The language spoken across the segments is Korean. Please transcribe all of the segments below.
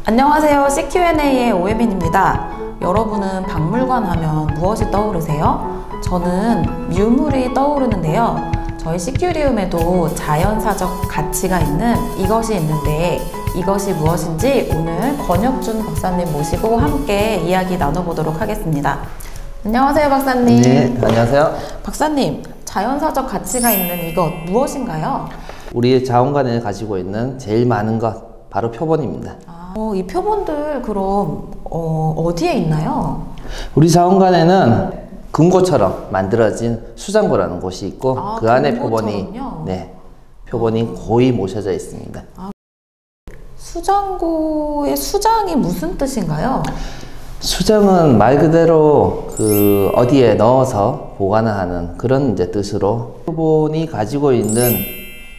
안녕하세요. CQ&A의 오예빈입니다. 여러분은 박물관 하면 무엇이 떠오르세요? 저는 유물이 떠오르는데요. 저희 CQ리움에도 자연사적 가치가 있는 이것이 있는데 이것이 무엇인지 오늘 권혁준 박사님 모시고 함께 이야기 나눠보도록 하겠습니다. 안녕하세요, 박사님. 네, 안녕하세요. 박사님, 자연사적 가치가 있는 이것 무엇인가요? 우리 자원관에 가지고 있는 제일 많은 것 바로 표본입니다. 이 표본들 그럼 어디에 있나요? 우리 자원관에는 금고처럼 만들어진 수장고라는 곳이 있고 그 안에 표본이 고이 모셔져 있습니다. 수장고의 수장이 무슨 뜻인가요? 수장은 말 그대로 어디에 넣어서 보관을 하는 그런 뜻으로 표본이 가지고 있는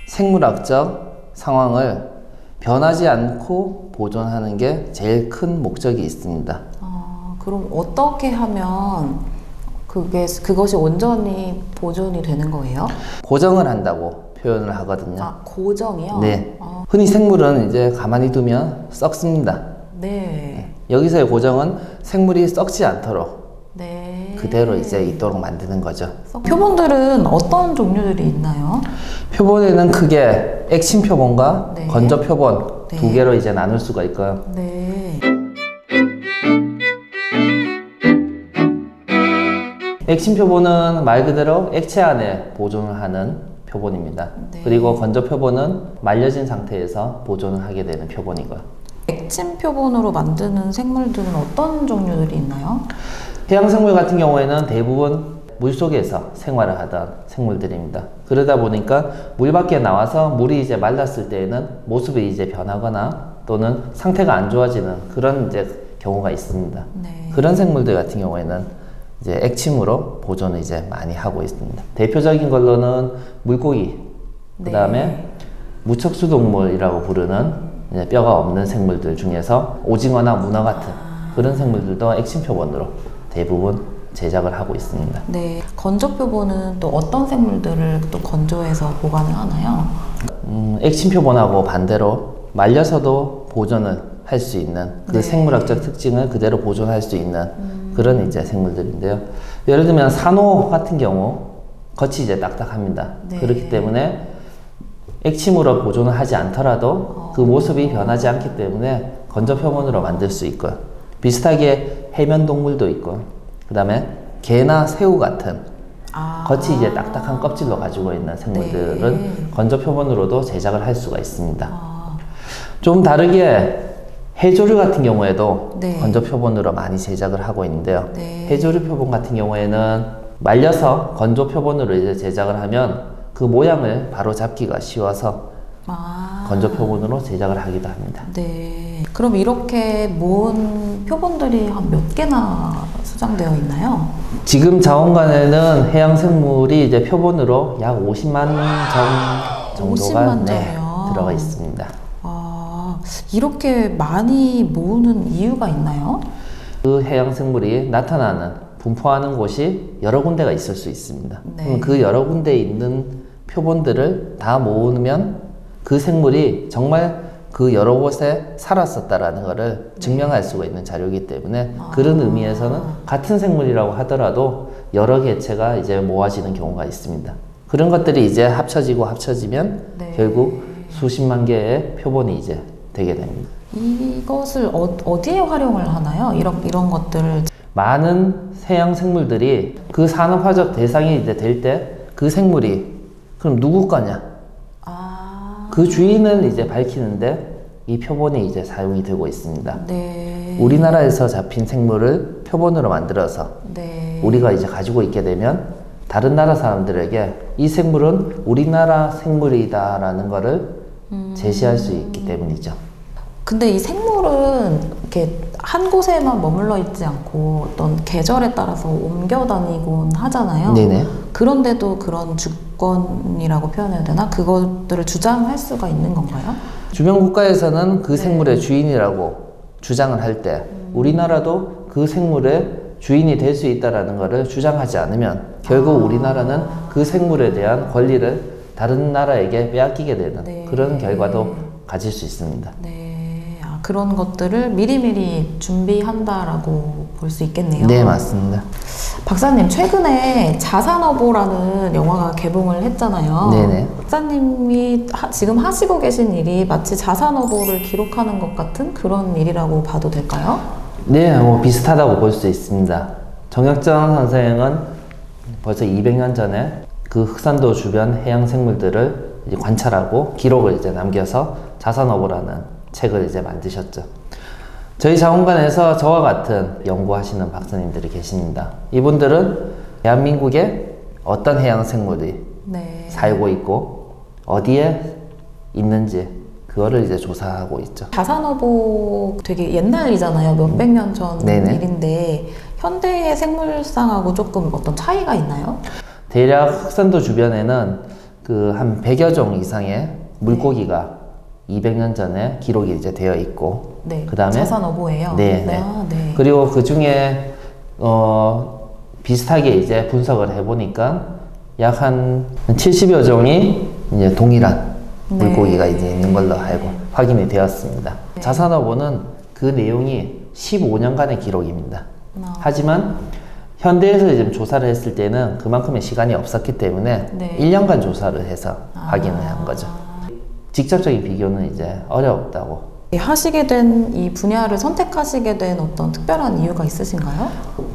생물학적 상황을 변하지 않고 보존하는 게 제일 큰 목적이 있습니다. 그럼 어떻게 하면 그것이 온전히 보존이 되는 거예요? 고정을 한다고 표현을 하거든요. 고정이요? 네. 흔히 생물은 이제 가만히 두면 썩습니다. 네. 여기서의 고정은 생물이 썩지 않도록 네. 그대로 이제 있도록 만드는 거죠. 표본들은 어떤 종류들이 있나요? 표본에는 크게 액침 표본과 건조 표본 두 개로 이제 나눌 수가 있고요. 네. 액침 표본은 말 그대로 액체 안에 보존을 하는 표본입니다. 그리고 건조 표본은 말려진 상태에서 보존을 하게 되는 표본이고요. 액침 표본으로 만드는 생물들은 어떤 종류들이 있나요? 해양생물 같은 경우에는 대부분 물속에서 생활을 하던 생물들입니다. 그러다 보니까 물 밖에 나와서 물이 이제 말랐을 때에는 모습이 이제 변하거나 또는 상태가 안 좋아지는 그런 경우가 있습니다. 네. 그런 생물들 같은 경우에는 이제 액침으로 보존을 이제 많이 하고 있습니다. 대표적인 걸로는 물고기, 그 다음에 무척수동물이라고 부르는 뼈가 없는 생물들 중에서 오징어나 문어 같은 그런 생물들도 액침 표본으로 대부분 제작을 하고 있습니다. 네, 건조 표본은 또 어떤 생물들을 또 건조해서 보관을 하나요? 액침 표본하고 반대로 말려서도 보존을 할 수 있는 그 생물학적 특징을 그대로 보존할 수 있는 그런 생물들인데요. 예를 들면 산호 같은 경우 겉이 이제 딱딱합니다. 그렇기 때문에 액침으로 보존을 하지 않더라도 그 모습이 변하지 않기 때문에 건조 표본으로 만들 수 있고요. 비슷하게 해면 동물도 있고, 그 다음에 개나 새우 같은 겉이 이제 딱딱한 껍질로 가지고 있는 생물들은 건조 표본으로도 제작을 할 수가 있습니다. 좀 다르게 해조류 같은 경우에도 건조 표본으로 많이 제작을 하고 있는데요. 해조류 표본 같은 경우에는 말려서 건조 표본으로 이제 제작을 하면 그 모양을 바로 잡기가 쉬워서 건조 표본으로 제작을 하기도 합니다. 네. 그럼 이렇게 모은 표본들이 한 몇 개나 수장되어 있나요? 지금 자원관에는 해양생물이 이제 표본으로 약 50만 점 정도가 들어가 있습니다. 이렇게 많이 모으는 이유가 있나요? 그 해양생물이 나타나는, 분포하는 곳이 여러 군데가 있을 수 있습니다. 그럼 그 여러 군데에 있는 표본들을 다 모으면 그 생물이 정말 그 여러 곳에 살았었다라는 것을 증명할 수가 있는 자료이기 때문에 그런 의미에서는 같은 생물이라고 하더라도 여러 개체가 이제 모아지는 경우가 있습니다. 그런 것들이 이제 합쳐지면 결국 수십만 개의 표본이 이제 되게 됩니다. 이것을 어디에 활용을 하나요? 이런 것들을 많은 해양 생물들이 그 산업화적 대상이 이제 될 때 그 생물이 그럼 누구 거냐? 그 주인을 이제 밝히는데 이 표본이 이제 사용이 되고 있습니다. 우리나라에서 잡힌 생물을 표본으로 만들어서 우리가 이제 가지고 있게 되면 다른 나라 사람들에게 이 생물은 우리나라 생물이다라는 거를 제시할 수 있기 때문이죠. 근데 이 생물은 이렇게 한 곳에만 머물러 있지 않고 어떤 계절에 따라서 옮겨 다니곤 하잖아요. 그런데도 그런 주권이라고 표현해야 되나? 그것들을 주장할 수가 있는 건가요? 주변 국가에서는 그 생물의 주인이라고 주장을 할 때 우리나라도 그 생물의 주인이 될 수 있다는 것을 주장하지 않으면 결국 우리나라는 그 생물에 대한 권리를 다른 나라에게 빼앗기게 되는 그런 결과도 가질 수 있습니다. 그런 것들을 미리미리 준비한다라고 볼 수 있겠네요. 네, 맞습니다. 박사님, 최근에 자산어보라는 영화가 개봉을 했잖아요. 네네. 박사님이 지금 하시고 계신 일이 마치 자산어보를 기록하는 것 같은 그런 일이라고 봐도 될까요? 네, 뭐 비슷하다고 볼 수 있습니다. 정혁정 선생은 벌써 200년 전에 그 흑산도 주변 해양 생물들을 이제 관찰하고 기록을 이제 남겨서 자산어보라는 책을 이제 만드셨죠. 저희 자원관에서 저와 같은 연구하시는 박사님들이 계십니다. 이분들은 대한민국에 어떤 해양 생물이 네. 살고 있고 어디에 있는지 그거를 이제 조사하고 있죠. 자산어보 되게 옛날이잖아요. 몇백 년 전 일인데 현대의 생물상하고 조금 어떤 차이가 있나요? 대략 흑산도 주변에는 그 한 100여 종 이상의 물고기가 200년 전에 기록이 이제 되어 있고, 네, 그다음에 자산어보예요. 네, 네. 네. 그리고 그 중에 비슷하게 이제 분석을 해보니까 약 한 70여 종이 이제 동일한 물고기가 이제 있는 걸로 알고 확인이 되었습니다. 네. 자산어보는 그 내용이 15년간의 기록입니다. 하지만 현대에서 지금 조사를 했을 때는 그만큼의 시간이 없었기 때문에 1년간 조사를 해서 확인을 한 거죠. 직접적인 비교는 이제 어렵다고. 하시게 된 이 분야를 선택하시게 된 어떤 특별한 이유가 있으신가요?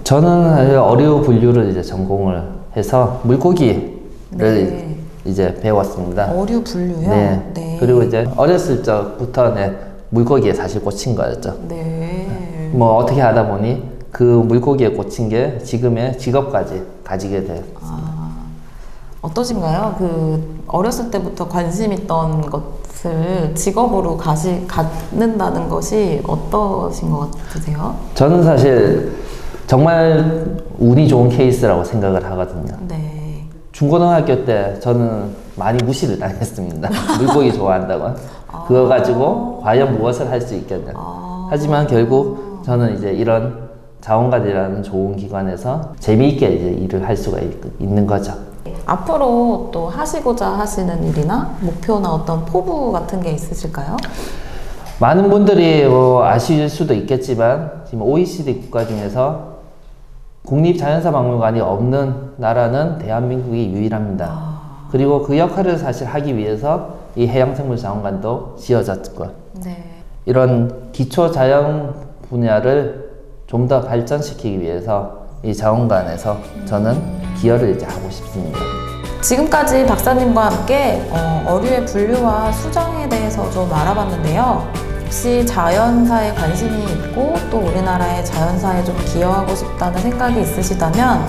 저는 어류 분류를 이제 전공을 해서 물고기를 이제 배웠습니다. 어류 분류요? 네. 그리고 이제 어렸을 적부터 물고기에 사실 꽂힌 거였죠. 네. 뭐 어떻게 하다 보니 그 물고기에 꽂힌 게 지금의 직업까지 가지게 됐습니다. 어떠신가요? 그 어렸을 때부터 관심 있던 것을 직업으로 갖는다는 것이 어떠신 것 같으세요? 저는 사실 정말 운이 좋은 케이스라고 생각을 하거든요. 네. 중고등학교 때 저는 많이 무시를 당했습니다. 물고기 좋아한다고. 그거 가지고 과연 무엇을 할 수 있겠냐. 하지만 결국 저는 이제 이런 자원관이라는 좋은 기관에서 재미있게 이제 일을 할 수가 있는 거죠. 앞으로 또 하시고자 하시는 일이나 목표나 어떤 포부 같은 게 있으실까요? 많은 분들이 뭐 아실 수도 있겠지만 지금 OECD 국가 중에서 국립자연사박물관이 없는 나라는 대한민국이 유일합니다. 그리고 그 역할을 사실 하기 위해서 이 해양생물자원관도 지어졌고, 이런 기초자연 분야를 좀 더 발전시키기 위해서 이 자원관에서 저는 기여를 이제 하고 싶습니다. 지금까지 박사님과 함께 어류의 분류와 수정에 대해서 좀 알아봤는데요. 혹시 자연사에 관심이 있고 또 우리나라의 자연사에 좀 기여하고 싶다는 생각이 있으시다면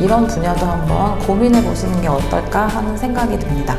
이런 분야도 한번 고민해 보시는 게 어떨까 하는 생각이 듭니다.